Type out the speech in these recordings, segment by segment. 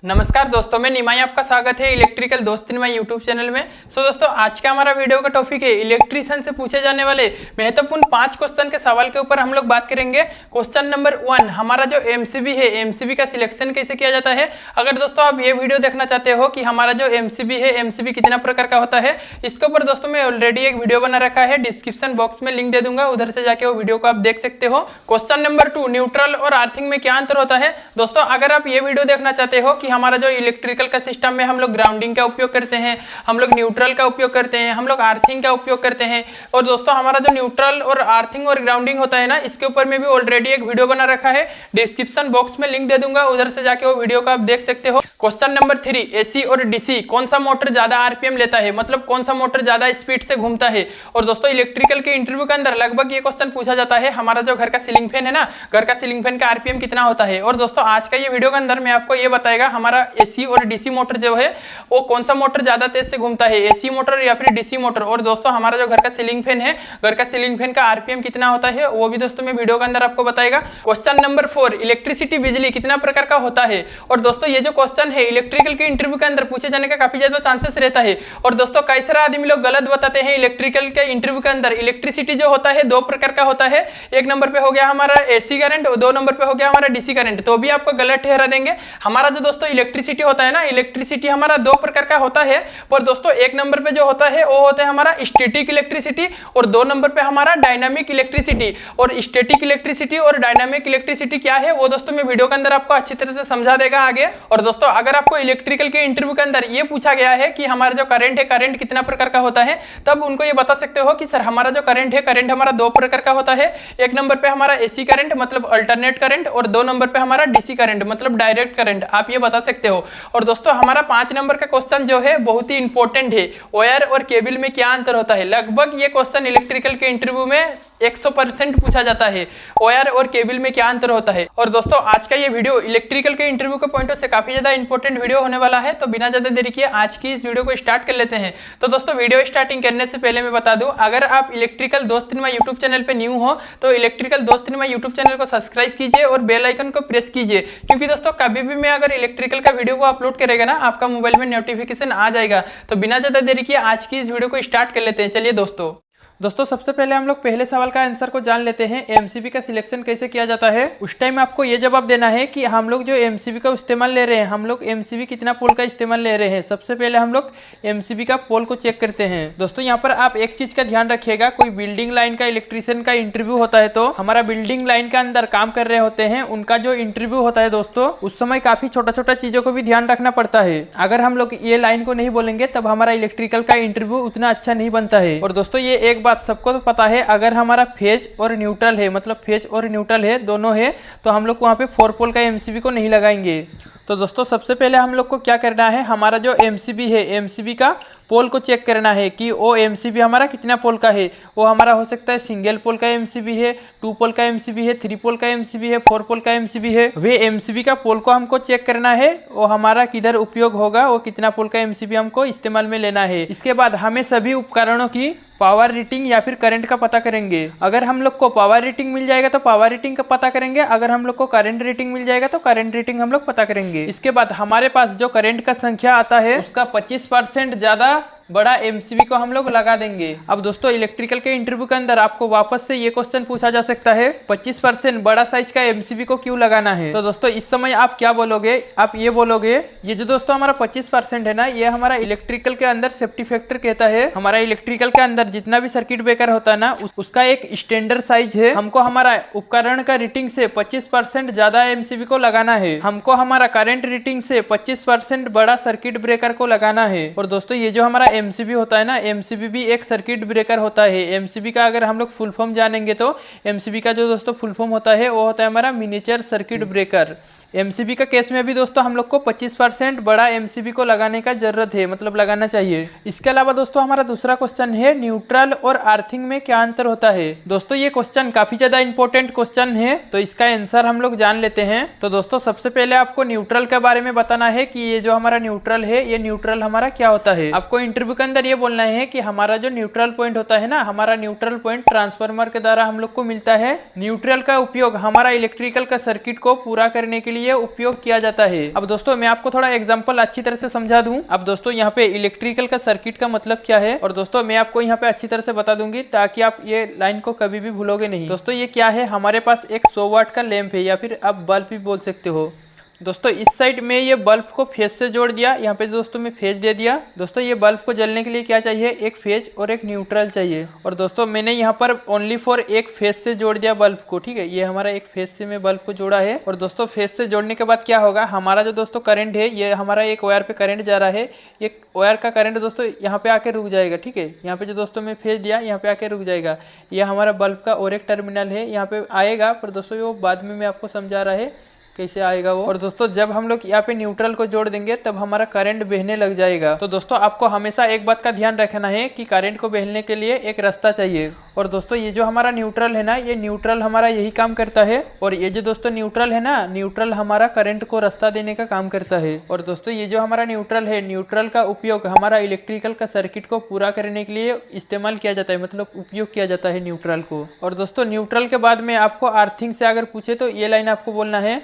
नमस्कार दोस्तों, मैं निमाई आपका स्वागत है इलेक्ट्रिकल दोस्त निमाई यूट्यूब चैनल में। दोस्तों आज का हमारा वीडियो का टॉपिक है इलेक्ट्रीशियन से पूछे जाने वाले महत्वपूर्ण 5 क्वेश्चन के सवाल के ऊपर हम लोग बात करेंगे। क्वेश्चन नंबर 1, हमारा जो एमसीबी है, एमसीबी का सिलेक्शन कैसे किया जाता है। अगर दोस्तों आप ये वीडियो देखना चाहते हो कि हमारा जो एमसीबी है, एमसीबी कितना प्रकार का होता है, इसके ऊपर दोस्तों मैं ऑलरेडी एक वीडियो बना रखा है, डिस्क्रिप्शन बॉक्स में लिंक दे दूंगा, उधर से जाके वो वीडियो को आप देख सकते हो। क्वेश्चन नंबर 2, न्यूट्रल और अर्थिंग में क्या अंतर होता है। दोस्तों अगर आप ये वीडियो देखना चाहते हो कि हमारा जो इलेक्ट्रिकल का सिस्टम में हम लोग ग्राउंडिंग का उपयोग करते हैं, हम लोग न्यूट्रल का उपयोग करते हैं, हम लोग अर्थिंग का उपयोग करते हैं, और दोस्तों हमारा जो न्यूट्रल और अर्थिंग और ग्राउंडिंग होता है ना, इसके ऊपर में भी ऑलरेडी एक वीडियो बना रखा है, डिस्क्रिप्शन बॉक्स में लिंक दे दूंगा, उधर से जाके वो वीडियो को आप देख सकते हो। क्वेश्चन नंबर 3, एसी और डीसी कौन सा मोटर ज्यादा आरपीएम लेता है, मतलब कौन सा मोटर ज्यादा स्पीड से घूमता है। और दोस्तों इलेक्ट्रिकल के इंटरव्यू के अंदर लगभग ये क्वेश्चन पूछा जाता है, हमारा जो घर का सीलिंग फैन है ना, घर का सीलिंग फैन का आरपीएम कितना होता है। और दोस्तों आज का ये वीडियो के अंदर मैं आपको ये बताएगा हमारा एसी और डीसी मोटर जो है वो कौन सा मोटर ज्यादा तेज से घूमता है, एसी मोटर या फिर डीसी मोटर। और दोस्तों हमारा जो घर का सीलिंग फैन है, घर का सीलिंग फैन का आरपीएम कितना होता है वो भी दोस्तों मैं वीडियो के अंदर आपको बताएगा। क्वेश्चन नंबर 4, इलेक्ट्रिसिटी बिजली कितना प्रकार का होता है। और दोस्तों ये जो क्वेश्चन है इलेक्ट्रिकल के इंटरव्यू के अंदर पूछे जाने का काफी ज्यादा चांसेस रहता है। और दोस्तों कई सारे आदमी लोग गलत बताते हैं इलेक्ट्रिकल के इंटरव्यू के अंदर। इलेक्ट्रिसिटी जो होता है 2 प्रकार का होता है, एक नंबर पे हो गया हमारा एसी करंट और 2 नंबर पे हो गया हमारा डीसी करंट, तो भी आपको गलत ठहरा देंगे। हमारा जो दोस्तों इलेक्ट्रिसिटी होता है ना, इलेक्ट्रिसिटी हमारा 2 प्रकार का होता है। पर दोस्तों 1 नंबर पे जो होता है वो होता है हमारा स्टैटिक इलेक्ट्रिसिटी, और 2 नंबर पे हमारा डायनामिक इलेक्ट्रिसिटी। और स्टैटिक इलेक्ट्रिसिटी और डायनामिक इलेक्ट्रिसिटी क्या है वो दोस्तों मैं वीडियो के अंदर आपको अच्छी तरह से समझा देगा आगे। और दोस्तों अगर आपको इलेक्ट्रिकल के इंटरव्यू के अंदर ये पूछा गया है कि हमारा जो करंट है, करंट कितना प्रकार का होता है, तब उनको ये बता सकते हो कि सर हमारा जो करंट है, करंट हमारा 2 प्रकार का होता है। 1 नंबर पे हमारा एसी करंट मतलब अल्टरनेट करंट, और 2 नंबर पे हमारा डीसी करंट मतलब डायरेक्ट करंट, आप ये बता सकते हो। और दोस्तों हमारा 5 नंबर का क्वेश्चन जो है बहुत ही इंपॉर्टेंट है, वायर और केबल में क्या अंतर होता है। लगभग ये क्वेश्चन इलेक्ट्रिकल के इंटरव्यू में 100% पूछा जाता है, वायर और केबल में क्या अंतर होता है। और दोस्तों आज का ये वीडियो इलेक्ट्रिकल के इंटरव्यू के पॉइंट से काफी ज्यादा इंपॉर्टेंट वीडियो होने वाला है, तो बिना ज्यादा देरी किए आज की इस वीडियो को स्टार्ट कर लेते हैं। तो दोस्तों वीडियो स्टार्टिंग करने से पहले मैं बता दूं, अगर आप इलेक्ट्रिकल दोस्त निमाई यूट्यूब चैनल पे न्यू हो तो इलेक्ट्रिकल दोस्त निमाई यूट्यूब चैनल को सब्सक्राइब कीजिए और बेल आइकन को प्रेस कीजिए, क्योंकि दोस्तों कभी भी मैं अगर इलेक्ट्रिकल का वीडियो को अपलोड करेगा ना, आपका मोबाइल में नोटिफिकेशन आ जाएगा। तो बिना ज्यादा देरी किए आज की इस वीडियो को स्टार्ट कर लेते हैं। चलिए दोस्तों सबसे पहले हम लोग पहले सवाल का आंसर को जान लेते हैं, एमसीबी का सिलेक्शन कैसे किया जाता है। उस टाइम आपको ये जवाब देना है कि हम लोग जो एमसीबी का इस्तेमाल ले रहे हैं, हम लोग एमसीबी कितना पोल का इस्तेमाल ले रहे हैं। सबसे पहले हम लोग एमसीबी का पोल को चेक करते हैं। दोस्तों यहाँ पर आप एक चीज का ध्यान रखिएगा, कोई बिल्डिंग लाइन का इलेक्ट्रीशियन का इंटरव्यू होता है तो हमारा बिल्डिंग लाइन के अंदर काम कर रहे होते हैं, उनका जो इंटरव्यू होता है दोस्तों, उस समय काफी छोटा छोटा चीजों को भी ध्यान रखना पड़ता है। अगर हम लोग ये लाइन को नहीं बोलेंगे तब हमारा इलेक्ट्रिकल का इंटरव्यू उतना अच्छा नहीं बनता है। और दोस्तों ये एक बात सबको तो पता है, अगर हमारा फेज और न्यूट्रल है, मतलब फेज और न्यूट्रल है दोनों है, तो हम लोग वहाँ पे 4 पोल का एमसीबी को नहीं लगाएंगे। तो दोस्तों सबसे पहले हम लोग को क्या करना है, हमारा जो एमसीबी है, एमसीबी का पोल को चेक करना है कि वो एमसीबी हमारा कितना पोल का है। वो हमारा हो सकता है सिंगल पोल का एमसीबी है, 2 पोल का एमसीबी है, 3 पोल का एमसीबी है, 4 पोल का एमसीबी है। वे एमसीबी का पोल को हमको चेक करना है, वो हमारा किधर उपयोग होगा, वो कितना पोल का एमसीबी हमको इस्तेमाल में लेना है। इसके बाद हमें सभी उपकरणों की पावर रेटिंग या फिर करंट का पता करेंगे। अगर हम लोग को पावर रेटिंग मिल जाएगा तो पावर रेटिंग का पता करेंगे, अगर हम लोग को करंट रेटिंग मिल जाएगा तो करंट रेटिंग हम लोग पता करेंगे। इसके बाद हमारे पास जो करंट का संख्या आता है उसका 25% ज्यादा बड़ा एमसीबी को हम लोग लगा देंगे। अब दोस्तों इलेक्ट्रिकल के इंटरव्यू के अंदर आपको वापस से ये क्वेश्चन पूछा जा सकता है, 25% बड़ा साइज का एमसीबी को क्यों लगाना है। तो दोस्तों इस समय आप क्या बोलोगे, आप ये बोलोगे, ये जो दोस्तों हमारा 25% है ना, ये हमारा इलेक्ट्रिकल के अंदर सेफ्टी फैक्टर कहता है। हमारा इलेक्ट्रिकल के अंदर जितना भी सर्किट ब्रेकर होता है ना, उसका एक स्टैंडर्ड साइज है। हमको हमारा उपकरण का रेटिंग से 25% ज्यादा एमसीबी को लगाना है। हमको हमारा करंट रेटिंग से 25% बड़ा सर्किट ब्रेकर को लगाना है। और दोस्तों ये जो हमारा एमसीबी होता है ना, एमसीबी भी एक सर्किट ब्रेकर होता है। एमसीबी का अगर हम लोग फुल फॉर्म जानेंगे तो एमसीबी का जो दोस्तों फुल फॉर्म होता है वो होता है हमारा मिनिएचर सर्किट ब्रेकर। एमसीबी का केस में भी दोस्तों हम लोग को 25% बड़ा एमसीबी को लगाने का जरूरत है, मतलब लगाना चाहिए। इसके अलावा दोस्तों हमारा दूसरा क्वेश्चन है, न्यूट्रल और अर्थिंग में क्या अंतर होता है। दोस्तों ये क्वेश्चन काफी ज्यादा इंपॉर्टेंट क्वेश्चन है, तो इसका आंसर हम लोग जान लेते हैं। तो दोस्तों सबसे पहले आपको न्यूट्रल के बारे में बताना है कि ये जो हमारा न्यूट्रल है, ये न्यूट्रल हमारा क्या होता है। आपको इंटरव्यू के अंदर ये बोलना है कि हमारा जो न्यूट्रल पॉइंट होता है ना, हमारा न्यूट्रल पॉइंट ट्रांसफार्मर के द्वारा हम लोग को मिलता है। न्यूट्रल का उपयोग हमारा इलेक्ट्रिकल का सर्किट को पूरा करने के लिए लिए उपयोग किया जाता है। अब दोस्तों मैं आपको थोड़ा एग्जांपल अच्छी तरह से समझा दूं। अब दोस्तों यहाँ पे इलेक्ट्रिकल का सर्किट का मतलब क्या है, और दोस्तों मैं आपको यहाँ पे अच्छी तरह से बता दूंगी ताकि आप ये लाइन को कभी भी भूलोगे नहीं। दोस्तों ये क्या है, हमारे पास एक 100 वाट का लैंप है, या फिर आप बल्ब भी बोल सकते हो। दोस्तों इस साइड में ये बल्ब को फेज से जोड़ दिया, यहाँ पे दोस्तों मैं फेज दे दिया। दोस्तों ये बल्ब को जलने के लिए क्या चाहिए, एक फेज और एक न्यूट्रल चाहिए। और दोस्तों मैंने यहाँ पर ओनली फॉर एक फेज से जोड़ दिया बल्ब को, ठीक है। ये हमारा एक फेज से मैं बल्ब को जोड़ा है। और दोस्तों फेज से जोड़ने के बाद क्या होगा, हमारा जो दोस्तों करंट है, ये हमारा एक वायर पे करंट जा रहा है। ये वायर का करंट दोस्तों यहाँ पे आके रुक जाएगा, ठीक है। यहाँ पे जो दोस्तों मैं फेज दिया, यहाँ पे आके रुक जाएगा। ये हमारा बल्ब का और एक टर्मिनल है, यहाँ पे आएगा, पर दोस्तों वो बाद में मैं आपको समझा रहा है कैसे आएगा वो। और दोस्तों जब हम लोग यहाँ पे न्यूट्रल को जोड़ देंगे तब हमारा करंट बहने लग जाएगा। तो दोस्तों आपको हमेशा एक बात का ध्यान रखना है कि करंट को बहने के लिए एक रास्ता चाहिए। और दोस्तों ये जो हमारा न्यूट्रल है ना, ये न्यूट्रल हमारा यही काम करता है। और ये जो दोस्तों न्यूट्रल है ना, न्यूट्रल हमारा करंट को रास्ता देने का काम करता है। और दोस्तों ये जो हमारा न्यूट्रल है, न्यूट्रल का उपयोग हमारा इलेक्ट्रिकल का सर्किट को पूरा करने के लिए इस्तेमाल किया जाता है, मतलब उपयोग किया जाता है न्यूट्रल को। और दोस्तों न्यूट्रल के बाद में आपको अर्थिंग से अगर पूछे तो ये लाइन आपको बोलना है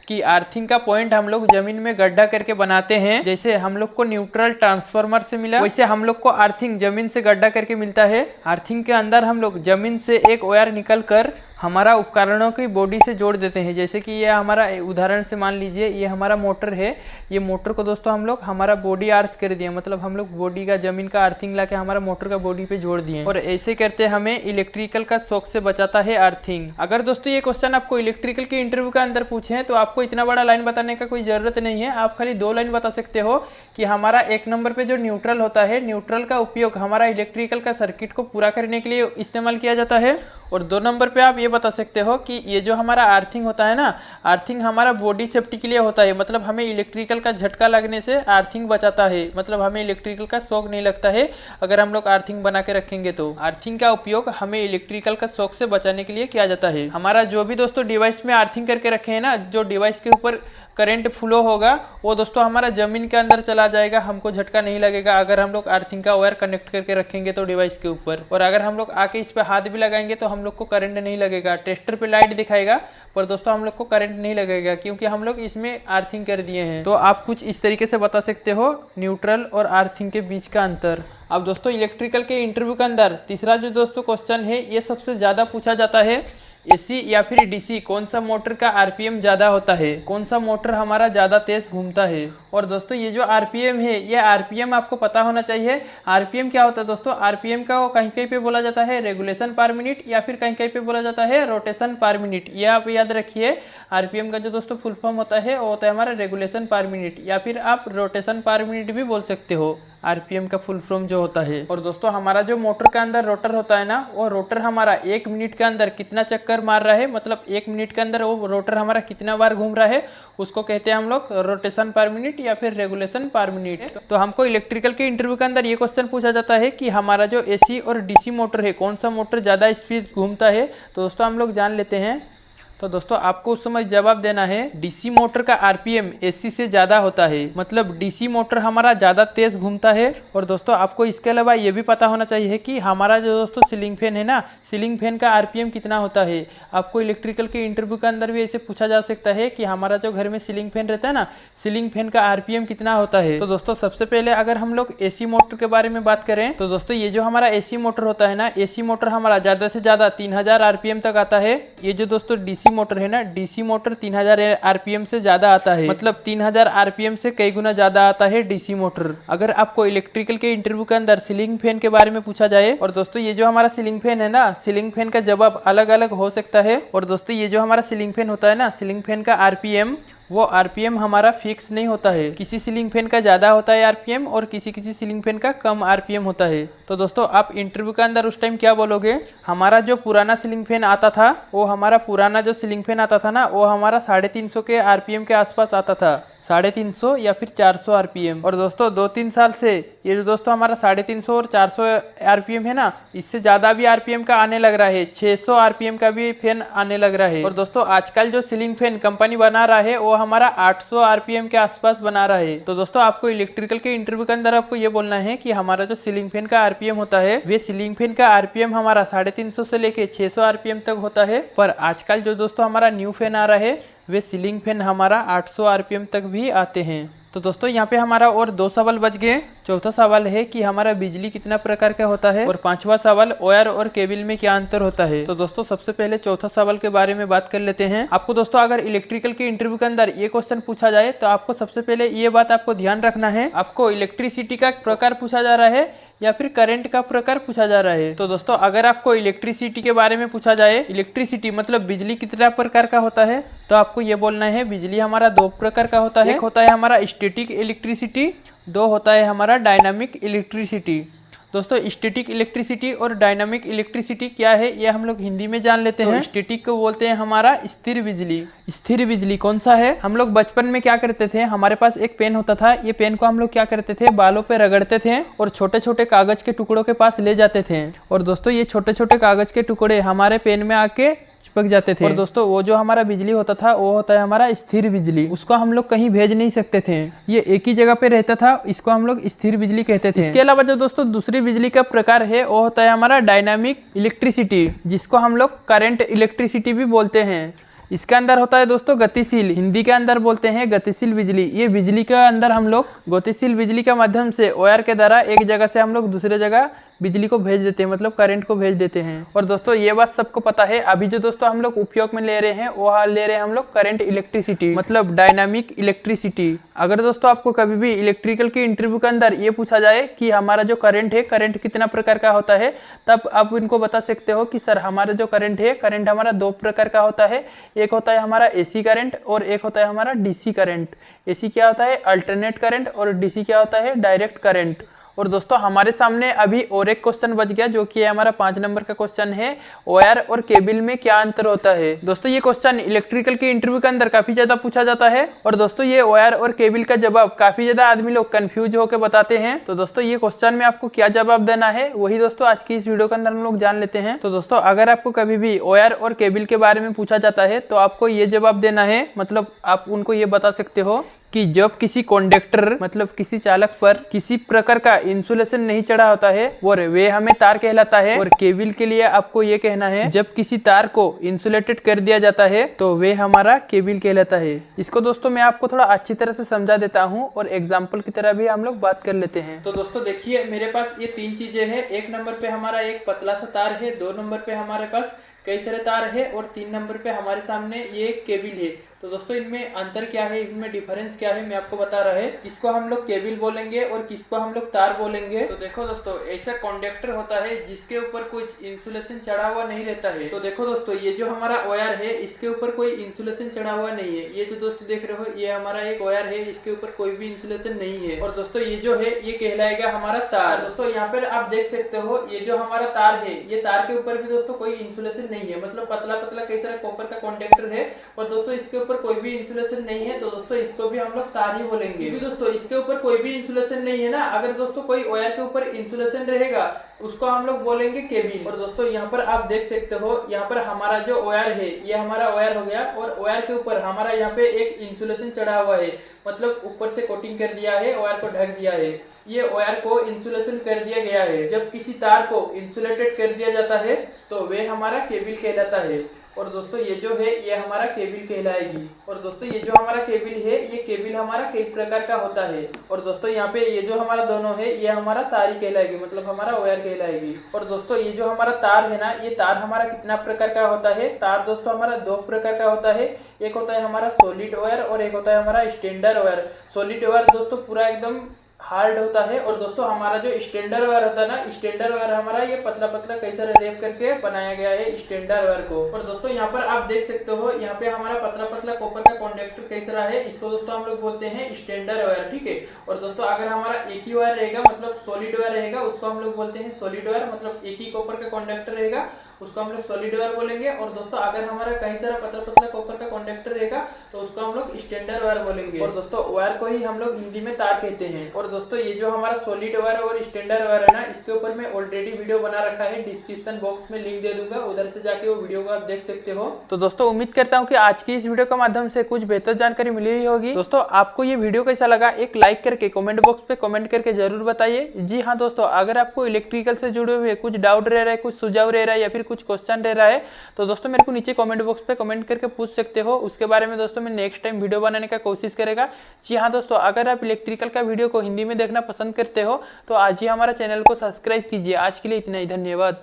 कि अर्थिंग का पॉइंट हम लोग जमीन में गड्ढा करके बनाते हैं। जैसे हम लोग को न्यूट्रल ट्रांसफार्मर से मिला, वैसे हम लोग को अर्थिंग जमीन से गड्ढा करके मिलता है। अर्थिंग के अंदर हम लोग जमीन से एक वायर निकल कर हमारा उपकरणों की बॉडी से जोड़ देते हैं। जैसे कि ये हमारा उदाहरण से मान लीजिए ये हमारा मोटर है। ये मोटर को दोस्तों हम लोग हमारा बॉडी अर्थ कर दिए, मतलब हम लोग बॉडी का जमीन का अर्थिंग लाके हमारा मोटर का बॉडी पे जोड़ दिए। और ऐसे करते हमें इलेक्ट्रिकल का शॉक से बचाता है अर्थिंग। अगर दोस्तों ये क्वेश्चन आपको इलेक्ट्रिकल के इंटरव्यू के अंदर पूछे तो आपको इतना बड़ा लाइन बताने का कोई जरूरत नहीं है। आप खाली 2 लाइन बता सकते हो कि हमारा 1 नंबर पे जो न्यूट्रल होता है, न्यूट्रल का उपयोग हमारा इलेक्ट्रिकल का सर्किट को पूरा करने के लिए इस्तेमाल किया जाता है। और 2 नंबर पे आप ये बता सकते हो कि ये जो हमारा अर्थिंग होता है ना, अर्थिंग हमारा बॉडी सेफ्टी के लिए होता है, मतलब हमें इलेक्ट्रिकल का झटका लगने से अर्थिंग बचाता है, मतलब हमें इलेक्ट्रिकल का शॉक नहीं लगता है अगर हम लोग अर्थिंग बना के रखेंगे तो। अर्थिंग का उपयोग हमें इलेक्ट्रिकल का शॉक से बचाने के लिए किया जाता है। हमारा जो भी दोस्तों डिवाइस में अर्थिंग करके रखे हैं ना, जो डिवाइस के ऊपर करंट फ्लो होगा वो दोस्तों हमारा जमीन के अंदर चला जाएगा, हमको झटका नहीं लगेगा अगर हम लोग अर्थिंग का वायर कनेक्ट करके रखेंगे तो डिवाइस के ऊपर। और अगर हम लोग आके इस पे हाथ भी लगाएंगे तो हम लोग को करंट नहीं लगेगा। टेस्टर पे लाइट दिखाएगा पर दोस्तों हम लोग को करंट नहीं लगेगा, क्योंकि हम लोग इसमें अर्थिंग कर दिए हैं। तो आप कुछ इस तरीके से बता सकते हो न्यूट्रल और अर्थिंग के बीच का अंतर। अब दोस्तों इलेक्ट्रिकल के इंटरव्यू के अंदर तीसरा जो दोस्तों क्वेश्चन है, ये सबसे ज्यादा पूछा जाता है। एसी या फिर डीसी, कौन सा मोटर का आरपीएम ज्यादा होता है, कौन सा मोटर हमारा ज्यादा तेज घूमता है। और दोस्तों ये जो आरपीएम है, ये आरपीएम आपको पता होना चाहिए। आरपीएम क्या होता है दोस्तों, आरपीएम का वो कहीं कहीं पे बोला जाता है रेगुलेशन पर मिनट, या फिर कहीं कहीं पे बोला जाता है रोटेशन पर मिनट। ये आप याद रखिए, आरपीएम का जो दोस्तों फुल फॉर्म होता है वो होता है हमारा रेगुलेशन पर मिनट, या फिर आप रोटेशन पर मिनट भी बोल सकते हो। आरपीएम का फुल फॉर्म जो होता है। और दोस्तों हमारा जो मोटर के अंदर रोटर होता है ना, वो रोटर हमारा 1 मिनट के अंदर कितना चक्कर मार रहा है, मतलब 1 मिनट के अंदर वो रोटर हमारा कितना बार घूम रहा है, उसको कहते हैं हम लोग रोटेशन पर मिनट या फिर रेगुलेशन पर मिनट। तो हमको इलेक्ट्रिकल के इंटरव्यू के अंदर ये क्वेश्चन पूछा जाता है कि हमारा जो एसी और डीसी मोटर है, कौन सा मोटर ज्यादा स्पीड घूमता है। तो दोस्तों हम लोग जान लेते हैं। तो दोस्तों आपको उस समय जवाब देना है डीसी मोटर का आरपीएम एसी से ज्यादा होता है, मतलब डीसी मोटर हमारा ज्यादा तेज घूमता है। और दोस्तों आपको इसके अलावा ये भी पता होना चाहिए कि हमारा जो दोस्तों सीलिंग फैन है ना, सीलिंग फैन का आरपीएम कितना होता है। आपको इलेक्ट्रिकल के इंटरव्यू के अंदर भी ऐसे पूछा जा सकता है कि हमारा जो घर में सीलिंग फैन रहता है ना, सीलिंग फैन का आरपीएम कितना होता है। तो दोस्तों सबसे पहले अगर हम लोग एसी मोटर के बारे में बात करें तो दोस्तों ये जो हमारा एसी मोटर होता है ना, एसी मोटर हमारा ज्यादा से ज्यादा 3000 आरपीएम तक आता है। ये जो दोस्तों डीसी मोटर है ना, डीसी मोटर 3000 आरपीएम से ज्यादा आता है, मतलब 3000 आरपीएम से कई गुना ज्यादा आता है डीसी मोटर। अगर आपको इलेक्ट्रिकल के इंटरव्यू के अंदर सीलिंग फैन के बारे में पूछा जाए, और दोस्तों ये जो हमारा सीलिंग फैन है ना, सीलिंग फैन का जवाब अलग अलग हो सकता है। और दोस्तों ये जो हमारा सीलिंग फैन होता है ना, सीलिंग फैन का आरपीएम, वो आरपीएम हमारा फिक्स नहीं होता है। किसी सीलिंग फैन का ज्यादा होता है आरपीएम और किसी किसी सीलिंग फैन का कम आरपीएम होता है। तो दोस्तों आप इंटरव्यू के अंदर उस टाइम क्या बोलोगे, हमारा जो पुराना सीलिंग फैन आता था, वो हमारा पुराना जो सीलिंग फैन आता था ना, वो हमारा 350 के आरपीएम के आसपास आता था, 350 या फिर 400 आरपीएम। और दोस्तों 2-3 साल से ये जो दोस्तों हमारा 350 और 400 आरपीएम है ना, इससे ज्यादा भी आरपीएम का आने लग रहा है, 600 आरपीएम का भी फैन आने लग रहा है। और दोस्तों आजकल जो सीलिंग फैन कंपनी बना रहा है वो हमारा 800 आरपीएम के आसपास बना रहा है। तो दोस्तों आपको इलेक्ट्रिकल के इंटरव्यू के अंदर आपको ये बोलना है कि हमारा जो सीलिंग फैन का आरपीएम होता है, वे सीलिंग फैन का आरपीएम हमारा 350 से लेके 600 आरपीएम तक होता है। पर आजकल जो दोस्तों हमारा न्यू फैन आ रहा है, वे सीलिंग फैन हमारा 800 आरपीएम तक भी आते हैं। तो दोस्तों यहाँ पे हमारा और 2 सवाल बच गए। चौथा सवाल है कि हमारा बिजली कितना प्रकार का होता है, और 5वां सवाल वायर और केबल में क्या अंतर होता है। तो दोस्तों सबसे पहले चौथा सवाल के बारे में बात कर लेते हैं। आपको दोस्तों अगर इलेक्ट्रिकल के इंटरव्यू के अंदर ये क्वेश्चन पूछा जाए तो आपको सबसे पहले ये बात आपको ध्यान रखना है, आपको इलेक्ट्रिसिटी का प्रकार पूछा जा रहा है या फिर करंट का प्रकार पूछा जा रहा है। तो दोस्तों अगर आपको इलेक्ट्रिसिटी के बारे में पूछा जाए, इलेक्ट्रिसिटी मतलब बिजली कितना प्रकार का होता है, तो आपको ये बोलना है बिजली हमारा 2 प्रकार का होता है। एक होता है हमारा स्टैटिक इलेक्ट्रिसिटी, 2 होता है हमारा डायनामिक इलेक्ट्रिसिटी। दोस्तों स्टैटिक इलेक्ट्रिसिटी और डायनामिक इलेक्ट्रिसिटी क्या है ये हम लोग हिंदी में जान लेते हैं। स्टैटिक को बोलते हैं हमारा स्थिर बिजली। स्थिर बिजली कौन सा है, हम लोग बचपन में क्या करते थे, हमारे पास एक पेन होता था, ये पेन को हम लोग क्या करते थे, बालों पे रगड़ते थे और छोटे छोटे कागज के टुकड़ों के पास ले जाते थे, और दोस्तों ये छोटे छोटे कागज के टुकड़े हमारे पेन में आके चिपक जाते थे। और दोस्तों वो जो हमारा बिजली होता था वो होता है हमारा स्थिर बिजली, उसको हम लोग कहीं भेज नहीं सकते थे, ये एक ही जगह पे रहता था, इसको हम लोग स्थिर बिजली कहते थे। इसके अलावा जो दोस्तों दूसरी बिजली का प्रकार है वो होता है हमारा डायनामिक इलेक्ट्रिसिटी, जिसको हम लोग करंट इलेक्ट्रिसिटी भी बोलते हैं। इसके अंदर होता है दोस्तों गतिशील, हिंदी के अंदर बोलते हैं गतिशील बिजली। ये बिजली के अंदर हम लोग गतिशील बिजली के माध्यम से वायर के द्वारा एक जगह से हम लोग दूसरे जगह बिजली को भेज देते हैं, मतलब करंट को भेज देते हैं। और दोस्तों ये बात सबको पता है, अभी जो दोस्तों हम लोग उपयोग में ले रहे हैं वो ले रहे हैं हम लोग करंट इलेक्ट्रिसिटी, मतलब डायनामिक इलेक्ट्रिसिटी। अगर दोस्तों आपको कभी भी इलेक्ट्रिकल के इंटरव्यू के अंदर ये पूछा जाए कि हमारा जो करंट है, करंट कितना प्रकार का होता है, तब आप इनको बता सकते हो कि सर हमारा जो करंट है, करंट हमारा 2 प्रकार का होता है। एक होता है हमारा एसी करंट और एक होता है हमारा डीसी करंट। एसी क्या होता है, अल्टरनेट करंट, और डीसी क्या होता है, डायरेक्ट करंट। और दोस्तों हमारे सामने अभी और एक क्वेश्चन बच गया जो कि हमारा 5 नंबर का क्वेश्चन है, वायर और केबल में क्या अंतर होता है। दोस्तों ये क्वेश्चन इलेक्ट्रिकल के इंटरव्यू के अंदर काफी ज्यादा पूछा जाता है, और दोस्तों ये वायर और केबल का जवाब काफी ज्यादा आदमी लोग कंफ्यूज होकर बताते हैं। तो दोस्तों ये क्वेश्चन में आपको क्या जवाब देना है वही दोस्तों आज की इस वीडियो के अंदर हम लोग जान लेते हैं। तो दोस्तों अगर आपको कभी भी वायर और केबल के बारे में पूछा जाता है तो आपको ये जवाब देना है, मतलब आप उनको ये बता सकते हो कि जब किसी कंडक्टर मतलब किसी चालक पर किसी प्रकार का इंसुलेशन नहीं चढ़ा होता है और वे हमें तार कहलाता है। और केबल के लिए आपको ये कहना है जब किसी तार को इंसुलेटेड कर दिया जाता है तो वे हमारा केबल कहलाता है। इसको दोस्तों मैं आपको थोड़ा अच्छी तरह से समझा देता हूँ और एग्जाम्पल की तरह भी हम लोग बात कर लेते हैं। तो दोस्तों देखिए मेरे पास ये 3 चीजें हैं। 1 नंबर पे हमारा एक पतला सा तार है, 2 नंबर पे हमारे पास कई सारे तार है, और 3 नंबर पे हमारे सामने ये एक केबल है। तो दोस्तों इनमें अंतर क्या है, इनमें डिफरेंस क्या है मैं आपको बता रहा है। इसको हम लोग केबल बोलेंगे और किसको हम लोग तार बोलेंगे। तो देखो दोस्तों ऐसा कंडक्टर होता है जिसके ऊपर कोई इंसुलेशन चढ़ा हुआ नहीं रहता है। तो देखो दोस्तों ये जो हमारा वायर है इसके ऊपर कोई इंसुलेशन चढ़ा हुआ नहीं है। ये जो दोस्तों देख रहे हो ये हमारा एक वायर है, इसके ऊपर कोई भी इंसुलेशन नहीं है। और दोस्तों ये जो है ये कहलाएगा हमारा तार। दोस्तों यहाँ पर आप देख सकते हो ये जो हमारा तार है, ये तार के ऊपर भी दोस्तों कोई इंसुलेशन नहीं है, मतलब पतला पतला कई सारा कॉपर का कंडक्टर है और दोस्तों इसके ऊपर कोई भी इंसुलेशन नहीं है। तो दोस्तों इसको भी हम लोग तार ही बोलेंगे, क्योंकि दोस्तों इसके ऊपर कोई भी इंसुलेशन नहीं है ना। अगर दोस्तों कोई वायर के ऊपर इंसुलेशन रहेगा उसको हम लोग बोलेंगे केबल। और दोस्तों यहाँ पर आप देख सकते हो यहाँ पर हमारा जो वायर है ये हमारा वायर हो गया, और वायर के ऊपर हमारा यहाँ पे एक इंसुलेशन चढ़ा हुआ है, मतलब ऊपर से कोटिंग कर दिया है, वायर को ढक दिया है। ये वायर को इंसुलेशन कर दिया गया है। जब किसी तार को इंसुलेटेड कर दिया जाता है तो वे हमारा केबल कहलाता है। और दोस्तों ये जो है ये हमारा केबल कहलाएगी। और दोस्तों ये जो हमारा केबल है ये केबल हमारा कई प्रकार का होता है। और दोस्तों यहाँ पे ये जो हमारा दोनों है ये हमारा तार ही कहलाएगी, मतलब हमारा वायर कहलाएगी। और दोस्तों ये जो हमारा तार है ना, ये तार हमारा कितना प्रकार का होता है। तार दोस्तों हमारा 2 प्रकार का होता है। एक होता है हमारा सॉलिड वायर और एक होता है हमारा स्टैंडर्ड वायर। सॉलिड वायर दोस्तों पूरा एकदम हार्ड होता है, और दोस्तों हमारा जो स्टैंडर्ड वायर होता है ना, स्टैंडर्ड वायर हमारा ये पतला पतला कई सारे रेप करके बनाया गया है स्टैंडर्ड वायर को। और दोस्तों यहाँ पर आप देख सकते हो यहाँ पे हमारा पतला पतला कॉपर का कंडक्टर कई सारा है, इसको दोस्तों हम लोग बोलते हैं स्टैंडर्ड वायर, ठीक है। और दोस्तों अगर हमारा एक ही वायर रहेगा मतलब सॉलिड वायर रहेगा उसको हम लोग बोलते हैं सॉलिड वायर, मतलब एक ही कॉपर का कंडक्टर रहेगा उसको हम लोग सॉलिड वायर बोलेंगे। और दोस्तों अगर हमारा कहीं सारा पतला पतला कॉपर का कंडक्टर रहेगा तो उसको हम लोग स्टैंडर्ड वायर बोलेंगे। और दोस्तों वायर को ही हम लोग हिंदी में तार कहते हैं। और दोस्तों ये जो हमारा सॉलिड वायर और स्टैंडर्ड वायर है ना, इसके ऊपर मैं ऑलरेडी वीडियो बना रखा है, डिस्क्रिप्शन बॉक्स में लिंक दे दूंगा, उधर से जाके वो वीडियो को आप देख सकते हो। तो दोस्तों उम्मीद करता हूँ कि आज की इस वीडियो के माध्यम से कुछ बेहतर जानकारी मिली ही होगी। दोस्तों आपको ये वीडियो कैसा लगा एक लाइक करके कमेंट बॉक्स पे कमेंट करके जरूर बताइए। जी हाँ दोस्तों, अगर आपको इलेक्ट्रिकल से जुड़े हुए कुछ डाउट रह रहा है, कुछ सुझाव रह रहा है या फिर फिर कुछ क्वेश्चन रह रहा है तो दोस्तों मेरे को नीचे कमेंट बॉक्स पे कमेंट करके पूछ सकते हो। उसके बारे में दोस्तों मैं नेक्स्ट टाइम वीडियो बनाने का कोशिश करेगा। जी हाँ दोस्तों, अगर आप इलेक्ट्रिकल का वीडियो को हिंदी में देखना पसंद करते हो तो आज ही हमारा चैनल को सब्सक्राइब कीजिए। आज के लिए इतना ही, धन्यवाद।